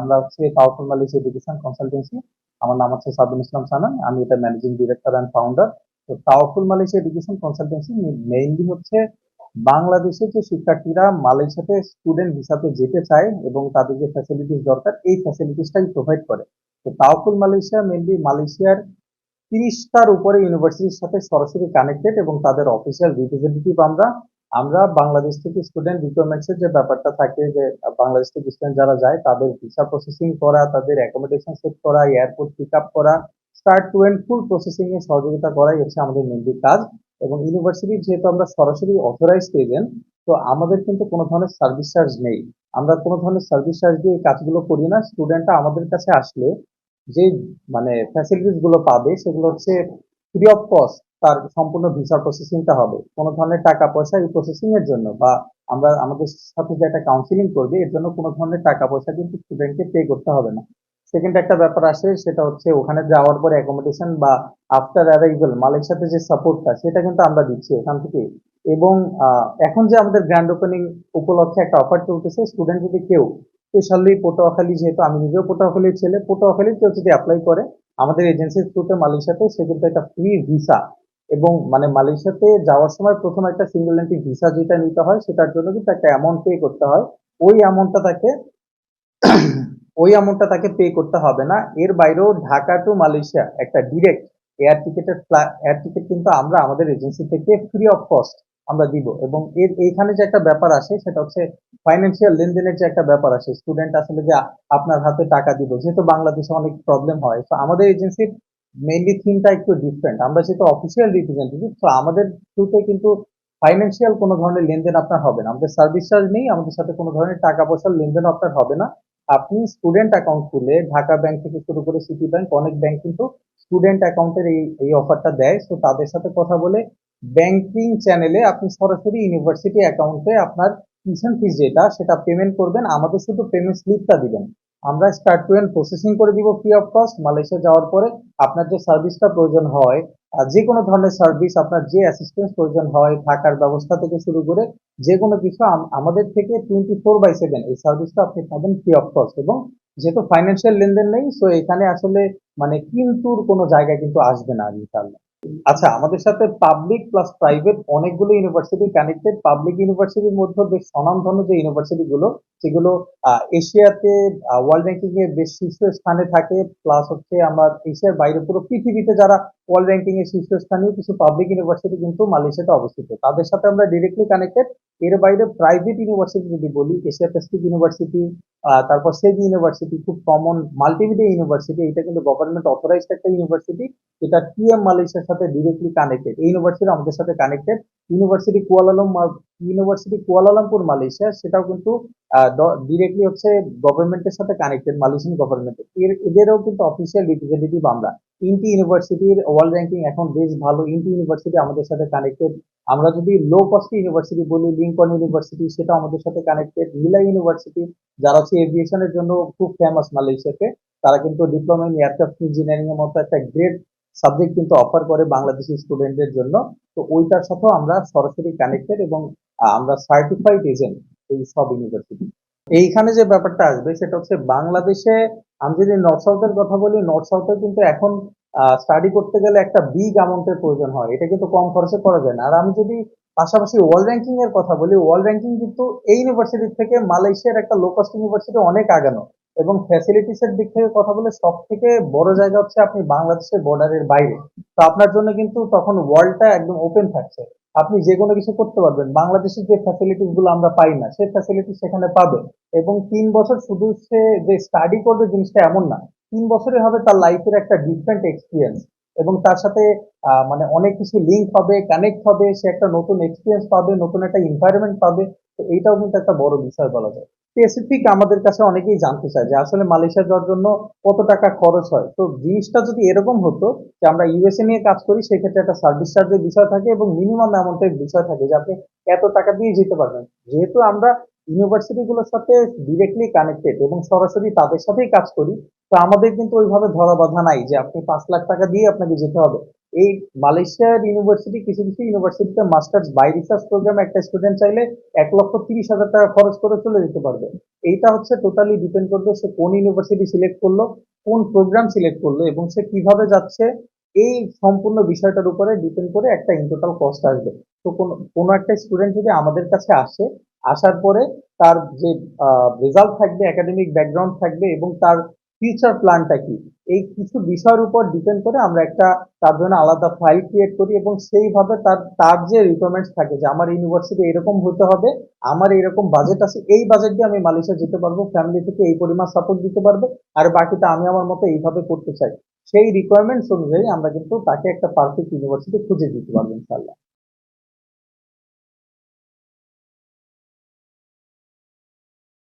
আমরা হচ্ছে powerful Malaysia education consultancy. আমার নাম হচ্ছে সাবিন ইসলাম সানান, আমি এটা ম্যানেজিং ডিরেক্টর অ্যান্ড ফাউন্ডার। তো powerful Malaysia education consultancy mainly হচ্ছে বাংলাদেশের যে শিক্ষার্থীরা মালয়েশিয়াতে স্টুডেন্ট ভিসাতে যেতে চায় এবং তাদের যে ফ্যাসিলিটিস দরকার এই ফ্যাসিলিটিসটাই প্রোভাইড করে। তো পাওয়ারফুল মালয়েশিয়া মেইনলি মালয়েশিয়ার 30টার উপরে ইউনিভার্সিটির সাথে সরাসরি কানেক্টেড এবং তাদের অফিসিয়াল রিপ্রেজেন্টেটিভ আমরা। আমরা বাংলাদেশ থেকে স্টুডেন্ট রিকোয়ারমেন্টস এর যে ব্যাপারটা থাকে যে বাংলাদেশ থেকে স্টুডেন্ট যারা যায় তাদের ভিসা প্রসেসিং করা, তাদের অ্যাকোমোডেশন সেট করা, এয়ারপোর্ট পিক আপ করা, start to end full processing এ সহযোগিতা করাই হচ্ছে আমাদের মেনলি কাজ। এবং ইউনিভার্সিটির যেহেতু আমরা সরাসরি অথরাইজড এজেন্ট, তো আমাদের কিন্তু কোনো ধরনের সার্ভিস চার্জ নেই। আমরা কোনো ধরনের সার্ভিস চার্জ দিয়ে এই কাজগুলো করি না। স্টুডেন্টরা আমাদের কাছে আসলে যে মানে ফ্যাসিলিটিস গুলো পাবে সেগুলো হচ্ছে ফ্রি অফ কস্ট। তার সম্পূর্ণ ভিসা প্রসেসিংটা হবে, কোনো ধরনের টাকা পয়সা এই প্রসেসিং এর জন্য বা আমরা আমাদের সাথে যে একটা কাউন্সিলিং করবে এর জন্য কোনো ধরনের টাকা পয়সা কিন্তু স্টুডেন্টকে পে করতে হবে না। সেকেন্ড একটা ব্যাপার আসে, সেটা হচ্ছে ওখানে যাওয়ার পরে অ্যাকোমোডেশন বা আফটার অ্যারাইভাল মালয়েশিয়াতে যে সাপোর্টটা সেটা কিন্তু আমরা দিচ্ছি এখান থেকে। এবং এখন যে আমাদের গ্র্যান্ড ওপেনিং উপলক্ষে একটা অফার চলতেছে, স্টুডেন্ট যদি কেউ স্পেশালি পটুয়াখালী, যেহেতু আমি নিজেও পটুয়াখালীর ছেলে, পটুয়াখালীর কেউ যদি অ্যাপ্লাই করে আমাদের এজেন্সির থ্রুতে মালয়েশিয়াতে, সে কিন্তু একটা ফ্রি ভিসা এবং মানে মালয়েশিয়াতে যাওয়ার সময় প্রথম একটা সিঙ্গেল এন্ট্রি ভিসা যেটা নিতে হয় সেটার জন্য কিন্তু একটা অ্যামাউন্ট পে করতে হয়। ওই অ্যামাউন্টটা তাকে ওই অ্যামাউন্টটা তাকে পে করতে হবে না। এর বাইরেও ঢাকা টু মালয়েশিয়া একটা ডিরেক্ট এয়ার টিকিট কিন্তু আমরা আমাদের এজেন্সি থেকে ফ্রি অফ কস্ট আমরা দিব। এবং এর এইখানে যে একটা ব্যাপার আসে সেটা হচ্ছে ফাইন্যান্সিয়াল লেনদেনের যে একটা ব্যাপার আসে, স্টুডেন্ট আসলে যে আপনার হাতে টাকা দিব, যেহেতু বাংলাদেশে অনেক প্রবলেম হয়, তো আমাদের এজেন্সির মেইনলি থিমটা একটু ডিফারেন্ট। আমরা যেহেতু অফিসিয়াল রিপ্রেজেন্টেটিভ, তো আমাদের থ্রুতে কিন্তু ফাইন্যান্সিয়াল কোনো ধরনের লেনদেন আপনার হবে না, আমাদের সার্ভিস চার্জ নেই, আমাদের সাথে কোনো ধরনের টাকা পয়সার লেনদেন আপনার হবে না। আপনি স্টুডেন্ট অ্যাকাউন্ট খুলে ঢাকা ব্যাংক থেকে শুরু করে সিটি ব্যাংক, অনেক ব্যাংক কিন্তু স্টুডেন্ট অ্যাকাউন্টের এই এই অফারটা দেয়। তো তাদের সাথে কথা বলে ব্যাংকিং চ্যানেলে আপনি সরাসরি ইউনিভার্সিটি অ্যাকাউন্টে আপনার টিউশন ফিস যেটা সেটা পেমেন্ট করবেন, আমাদের শুধু পেমেন্ট স্লিপটা দিবেন। আমরা স্টার্ট টু এন্ড প্রসেসিং করে দিব ফ্রি অফ কস্ট। মালয়েশিয়া যাওয়ার পরে আপনার যে সার্ভিসটা প্রয়োজন হয়, যে কোনো ধরনের সার্ভিস, আপনার যে অ্যাসিস্ট্যান্স প্রয়োজন হয়, থাকার ব্যবস্থা থেকে শুরু করে যে কোনো কিছু আমাদের থেকে 24/7 এই সার্ভিসটা আপনি পাবেন ফ্রি অফ কস্ট। এবং যেহেতু ফাইন্যান্সিয়াল লেনদেন নেই, সো এখানে আসলে মানে কিন্তুর কোনো জায়গায় কিন্তু আসবে না ইনশাআল্লাহ। আচ্ছা, আমাদের সাথে পাবলিক প্লাস প্রাইভেট অনেকগুলো ইউনিভার্সিটি কানেক্টেড। পাবলিক ইউনিভার্সিটির মধ্যে বেশ স্বনামধন্য যে ইউনিভার্সিটি গুলো, সেগুলো এশিয়াতে ওয়ার্ল্ড র্যাঙ্কিং এ বেশ শীর্ষ স্থানে থাকে। প্লাস হচ্ছে আমার এশিয়ার বাইরে পুরো পৃথিবীতে যারা ওয়ার্ল্ড র্যাঙ্কিং এর শীর্ষস্থানীয় কিছু পাবলিক ইউনিভার্সিটি কিন্তু মালয়েশিয়াতে অবস্থিত, তাদের সাথে আমরা ডিরেক্টলি কানেক্টেড। এর বাইরে প্রাইভেট ইউনিভার্সিটি যদি বলি, এশিয়া প্যাসিফিক ইউনিভার্সিটি, তারপর সেজ ইউনিভার্সিটি, খুব কমন মাল্টিমিডিয়া ইউনিভার্সিটি, এটা কিন্তু গভর্নমেন্ট অথরাইজড একটা ইউনিভার্সিটি, এটা টিএম মালয়েশিয়ার সাথে ডিরেক্টলি কানেক্টেড। এই ইউনিভার্সিটি আমাদের সাথে connected. University university Kuala Lumpur Malaysia, সেটাও কিন্তু ডিরেক্টলি হচ্ছে গভর্নমেন্টের সাথে কানেক্টেড, মালয়েশিয়ান গভর্নমেন্টের। এদেরও কিন্তু অফিসিয়াল রিপ্রেজেন্টেটিভ আমরা। ইন্টি ইউনিভার্সিটির ওয়ার্ল্ড র্যাঙ্কিং এখন বেশ ভালো, ইন্টি ইউনিভার্সিটি আমাদের সাথে কানেক্টেড। আমরা যদি লো কস্ট ইউনিভার্সিটি বলি, লিঙ্কন ইউনিভার্সিটি, সেটা আমাদের সাথে কানেক্টেড। মিলা ইউনিভার্সিটি, যারা হচ্ছে এভিয়েশনের জন্য খুব ফেমাস মালয়েশিয়াতে, তারা কিন্তু ডিপ্লোমা ইন এয়ারক্রাফট ইঞ্জিনিয়ারিং এর মতো একটা গ্রেট সাবজেক্ট কিন্তু অফার করে বাংলাদেশি স্টুডেন্টদের জন্য। তো ওইটার সাথেও আমরা সরাসরি কানেক্টেড এবং আমরা সার্টিফাইড এজেন্ট এই সব ইউনিভার্সিটি। এইখানে যে ব্যাপারটা আসবে সেটা হচ্ছে বাংলাদেশে আমি যদি নর্থ সাউথের কথা বলি, নর্থ সাউথে কিন্তু এখন স্টাডি করতে গেলে একটা বিগ অ্যামাউন্টের প্রয়োজন হয়, এটা কিন্তু কম খরচে করা যায় না। আর আমি যদি পাশাপাশি ওয়ার্ল্ড র্যাঙ্কিং এর কথা বলি, ওয়ার্ল্ড র্যাঙ্কিং কিন্তু এই ইউনিভার্সিটি থেকে মালয়েশিয়ার একটা লো কস্ট ইউনিভার্সিটি অনেক আগানো। এবং ফ্যাসিলিটিস এর দিক থেকে কথা বলে সব থেকে বড় জায়গা হচ্ছে আপনি বাংলাদেশের বর্ডারের বাইরে। তো আপনার জন্য কিন্তু তখন ওয়ার্ল্ডটা একদম ওপেন থাকছে, আপনি যে কোনো কিছু করতে পারবেন। বাংলাদেশের যে ফ্যাসিলিটিস গুলো আমরা পাই না সেই ফ্যাসিলিটিস সেখানে পাবে। এবং 3 বছর শুধু সে যে স্টাডি করবে জিনিসটা এমন না, 3 বছরে হবে তার লাইফের একটা ডিফারেন্ট এক্সপিরিয়েন্স। এবং তার সাথে মানে অনেক কিছু লিঙ্ক হবে, কানেক্ট হবে, সে একটা নতুন এক্সপিরিয়েন্স পাবে, নতুন একটা এনভায়রনমেন্ট পাবে। তো এইটাও কিন্তু একটা বড় বিষয় বলা যায়। স্পেসিফিক আমাদের কাছে অনেকেই জানতে চায় যে আসলে মালয়েশিয়া যাওয়ার জন্য কত টাকা খরচ হয়। তো জিনিসটা যদি এরকম হতো যে আমরা ইউএসএ নিয়ে কাজ করি, সেক্ষেত্রে একটা সার্ভিস চার্জের বিষয় থাকে এবং মিনিমাম অ্যামাউন্টের বিষয় থাকে যে আপনি এত টাকা দিয়ে যেতে পারবেন। যেহেতু আমরা ইউনিভার্সিটি গুলোর সাথে ডিরেক্টলি কানেক্টেড এবং সরাসরি তাদের সাথেই কাজ করি, তো আমাদের কিন্তু ওইভাবে ধরা বাঁধা নাই যে আপনি 5 লাখ টাকা দিয়ে আপনাকে যেতে হবে। এই মালয়েশিয়ার ইউনিভার্সিটি, কিছু কিছু ইউনিভার্সিটিতে মাস্টার্স বাই রিসার্চ প্রোগ্রামে একটা স্টুডেন্ট চাইলে 1,30,000 টাকা খরচ করে চলে যেতে পারবে। এইটা হচ্ছে টোটালি ডিপেন্ড করবে সে কোন ইউনিভার্সিটি সিলেক্ট করলো, কোন প্রোগ্রাম সিলেক্ট করলো এবং সে কিভাবে যাচ্ছে। এই সম্পূর্ণ বিষয়টার উপরে ডিপেন্ড করে একটা ইন টোটাল কস্ট আসবে। তো কোনো একটা স্টুডেন্ট যদি আমাদের কাছে আসে, আসার পরে তার যে রেজাল্ট থাকবে, একাডেমিক ব্যাকগ্রাউন্ড থাকবে এবং তার ফিউচার প্ল্যানটা কি, এই কিছু বিষয়ের উপর ডিপেন্ড করে আমরা একটা তার জন্য আলাদা ফাইল ক্রিয়েট করি এবং সেইভাবে তার তার যে রিকোয়ারমেন্টস থাকে যে আমার ইউনিভার্সিটি এরকম হতে হবে, আমার এরকম বাজেট আছে, এই বাজেট দিয়ে আমি মালয়েশিয়া যেতে পারবো, ফ্যামিলি থেকে এই পরিমাণ সাপোর্ট দিতে পারবে, আর বাকিটা আমি আমার মতো এইভাবে করতে চাই, সেই রিকোয়ারমেন্টস অনুযায়ী আমরা কিন্তু তাকে একটা পারফেক্ট ইউনিভার্সিটি খুঁজে দিতে পারবো ইনশাল্লাহ।